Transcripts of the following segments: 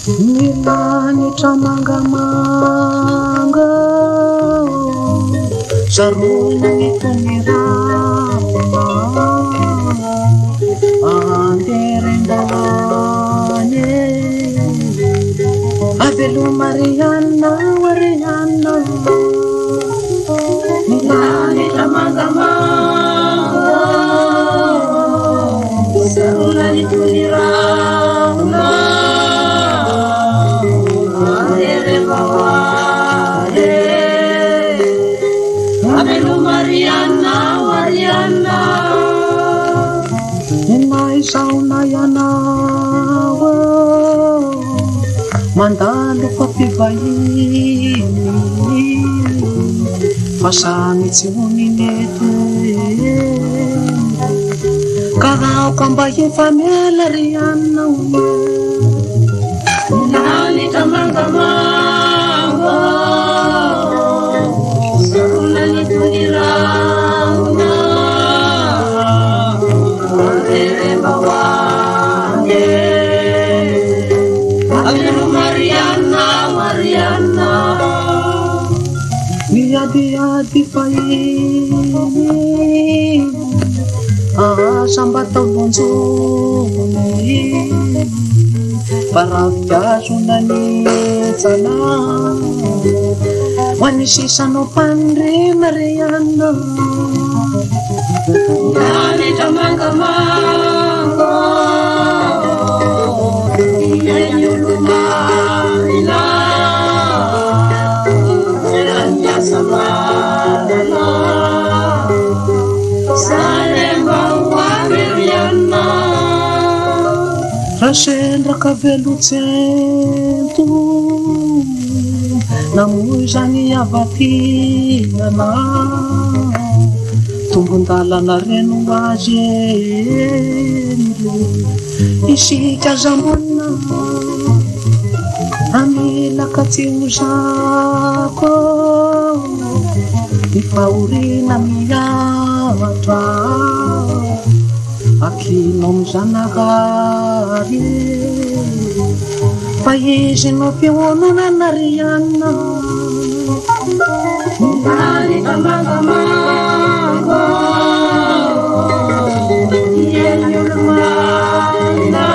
Nilanitra mangamanga sarona nitonirana anderendalane abelu Mariana Mariana nilanitra mangamanga sarona nitonirana Mariana, Mariana, Enai sauna yanawa, mandalo papivahini, fasani tsiuninete, kahau kambahin famela riana, nani tamangamanga. Adi faini sambatau bonzoni para viajunani sana wanishisa no pandre Mariana yani tamangamanga yenyuluma ila elanya sabadala salemba wa Mariana rasendra cabelo cento namujani avatina tumbundalana reno majendo isika zamona amila katiuzako ifaurina miyatra akino mizanagary fa izy no fionona Mariana nani tamangamanga yenyulumana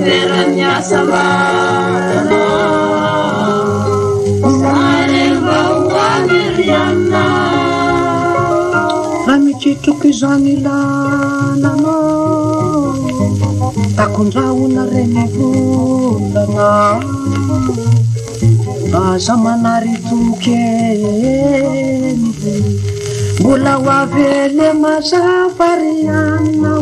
veranya sabana salemba wa Mariana ramikitruky zany lalana takondraona reny volana aza manaritoky mbola ho avele mazava Mariana